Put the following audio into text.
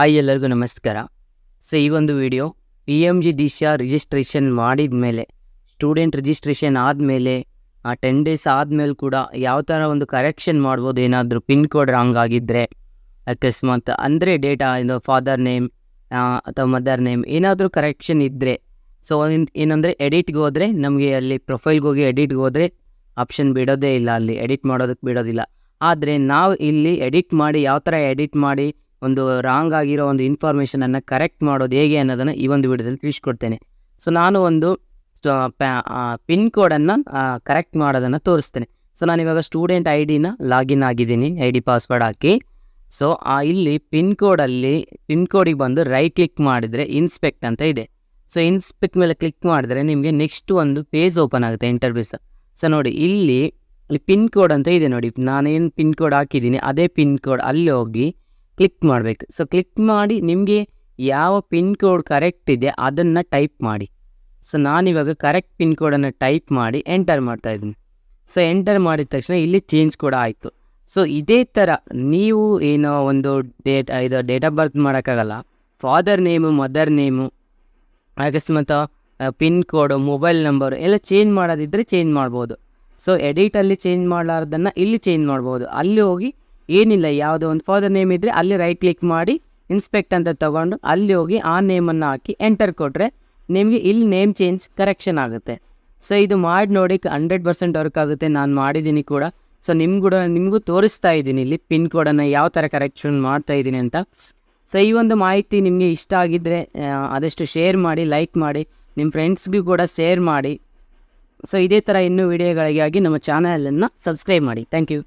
Hi ಎಲ್ಲರಿಗೂ ನಮಸ್ಕಾರ. So ಈ ಒಂದು ವಿಡಿಯೋ PMG ದೀಕ್ಷಾ ರಿಜಿಸ್ಟ್ರೇಷನ್ ಮಾಡಿದ ಮೇಲೆ, ಸ್ಟೂಡೆಂಟ್ ರಿಜಿಸ್ಟ್ರೇಷನ್ ಆದಮೇಲೆ 10 ಡೇಸ್ ಆದಮೇಲೆ ಕೂಡ ಯಾವ ಥರ ಒಂದು ಕರೆಕ್ಷನ್ ಮಾಡ್ಬೋದು. ಏನಾದರೂ ಪಿನ್ ಕೋಡ್ ರಾಂಗ್ ಆಗಿದ್ದರೆ, ಅಕಸ್ಮಾತ್ ಅಂದರೆ ಡೇಟಾ ಇದು ಫಾದರ್ ನೇಮ್ ಅಥವಾ ಮದರ್ ನೇಮ್ ಏನಾದರೂ ಕರೆಕ್ಷನ್ ಇದ್ದರೆ, ಸೊ ಏನಂದರೆ ಎಡಿಟ್ಗೆ ಹೋದರೆ ನಮಗೆ ಅಲ್ಲಿ ಪ್ರೊಫೈಲ್ಗೆ ಹೋಗಿ ಎಡಿಟ್ಗೆ ಹೋದರೆ ಆಪ್ಷನ್ ಬಿಡೋದೇ ಇಲ್ಲ, ಅಲ್ಲಿ ಎಡಿಟ್ ಮಾಡೋದಕ್ಕೆ ಬಿಡೋದಿಲ್ಲ. ಆದರೆ ನಾವು ಇಲ್ಲಿ ಎಡಿಟ್ ಮಾಡಿ ಯಾವ ಥರ ಎಡಿಟ್ ಮಾಡಿ ಒಂದು ರಾಂಗ್ ಆಗಿರೋ ಒಂದು ಇನ್ಫಾರ್ಮೇಷನನ್ನು ಕರೆಕ್ಟ್ ಮಾಡೋದು ಹೇಗೆ ಅನ್ನೋದನ್ನು ಈ ಒಂದು ವಿಡಿಯೋದಲ್ಲಿ ತಿಳಿಸ್ಕೊಡ್ತೇನೆ. ಸೊ ನಾನು ಒಂದು ಪಿನ್ ಕೋಡನ್ನು ಕರೆಕ್ಟ್ ಮಾಡೋದನ್ನು ತೋರಿಸ್ತೇನೆ. ಸೊ ನಾನಿವಾಗ ಸ್ಟೂಡೆಂಟ್ ID ಲಾಗಿನ್ ಆಗಿದ್ದೀನಿ, ID ಪಾಸ್ವರ್ಡ್ ಹಾಕಿ. ಸೊ ಇಲ್ಲಿ ಪಿನ್ ಕೋಡಿಗೆ ಬಂದು ರೈಟ್ ಕ್ಲಿಕ್ ಮಾಡಿದರೆ ಇನ್ಸ್ಪೆಕ್ಟ್ ಅಂತ ಇದೆ. ಸೊ ಇನ್ಸ್ಪೆಕ್ಟ್ ಮೇಲೆ ಕ್ಲಿಕ್ ಮಾಡಿದ್ರೆ ನಿಮಗೆ ನೆಕ್ಸ್ಟ್ ಒಂದು ಪೇಜ್ ಓಪನ್ ಆಗುತ್ತೆ, ಇಂಟರ್ಫೇಸ್. ಸೊ ನೋಡಿ ಇಲ್ಲಿ ಪಿನ್ ಕೋಡ್ ಅಂತ ಇದೆ ನೋಡಿ, ನಾನೇನು ಪಿನ್ ಕೋಡ್ ಹಾಕಿದ್ದೀನಿ ಅದೇ ಪಿನ್ ಕೋಡ್ ಅಲ್ಲಿ ಹೋಗಿ ಕ್ಲಿಕ್ ಮಾಡಬೇಕು. ಸೊ ಕ್ಲಿಕ್ ಮಾಡಿ ನಿಮಗೆ ಯಾವ ಪಿನ್ ಕೋಡ್ ಕರೆಕ್ಟ್ ಇದೆ ಅದನ್ನು ಟೈಪ್ ಮಾಡಿ. ಸೊ ನಾನಿವಾಗ ಕರೆಕ್ಟ್ ಪಿನ್ ಕೋಡನ್ನು ಟೈಪ್ ಮಾಡಿ ಎಂಟರ್ ಮಾಡ್ತಾಯಿದ್ದೀನಿ. ಸೊ ಎಂಟರ್ ಮಾಡಿದ ತಕ್ಷಣ ಇಲ್ಲಿ ಚೇಂಜ್ ಕೂಡ ಆಯಿತು. ಸೊ ಇದೇ ಥರ ನೀವು ಏನೋ ಒಂದು ಡೇಟ್ ಆಫ್ ಬರ್ತ್ ಮಾಡೋಕ್ಕಾಗಲ್ಲ, ಫಾದರ್ ನೇಮು ಮದರ್ ನೇಮು ಅಕಸ್ಮಾತ್ ಪಿನ್ ಕೋಡು ಮೊಬೈಲ್ ನಂಬರು ಎಲ್ಲ ಚೇಂಜ್ ಮಾಡೋದಿದ್ದರೆ ಚೇಂಜ್ ಮಾಡ್ಬೋದು. ಸೊ ಎಡಿಟಲ್ಲಿ ಚೇಂಜ್ ಮಾಡಲಾರ್ದನ್ನು ಇಲ್ಲಿ ಚೇಂಜ್ ಮಾಡ್ಬೋದು. ಅಲ್ಲಿ ಹೋಗಿ ಏನಿಲ್ಲ, ಯಾವುದೋ ಒಂದು ಫಾದರ್ ನೇಮ್ ಇದ್ದರೆ ಅಲ್ಲಿ ರೈಟ್ ಕ್ಲಿಕ್ ಮಾಡಿ ಇನ್ಸ್ಪೆಕ್ಟ್ ಅಂತ ತೊಗೊಂಡು ಅಲ್ಲಿ ಹೋಗಿ ಆ ನೇಮನ್ನು ಹಾಕಿ ಎಂಟರ್ ಕೊಟ್ಟರೆ ನಿಮಗೆ ಇಲ್ಲಿ ನೇಮ್ ಚೇಂಜ್ ಕರೆಕ್ಷನ್ ಆಗುತ್ತೆ. ಸೊ ಇದು ಮಾಡಿ ನೋಡಿ 100% ವರ್ಕ್ ಆಗುತ್ತೆ. ನಾನು ಮಾಡಿದ್ದೀನಿ ಕೂಡ. ಸೊ ನಿಮಗೂ ತೋರಿಸ್ತಾ ಇದ್ದೀನಿ ಇಲ್ಲಿ ಪಿನ್ ಕೋಡನ್ನು ಯಾವ ಥರ ಕರೆಕ್ಷನ್ ಮಾಡ್ತಾಯಿದ್ದೀನಿ ಅಂತ. ಸೊ ಈ ಒಂದು ಮಾಹಿತಿ ನಿಮಗೆ ಇಷ್ಟ ಆಗಿದ್ದರೆ ಆದಷ್ಟು ಶೇರ್ ಮಾಡಿ, ಲೈಕ್ ಮಾಡಿ, ನಿಮ್ಮ ಫ್ರೆಂಡ್ಸ್ಗೂ ಕೂಡ ಶೇರ್ ಮಾಡಿ. ಸೊ ಇದೇ ಥರ ಇನ್ನೂ ವಿಡಿಯೋಗಳಿಗಾಗಿ ನಮ್ಮ ಚಾನಲನ್ನು ಸಬ್ಸ್ಕ್ರೈಬ್ ಮಾಡಿ. Thank you.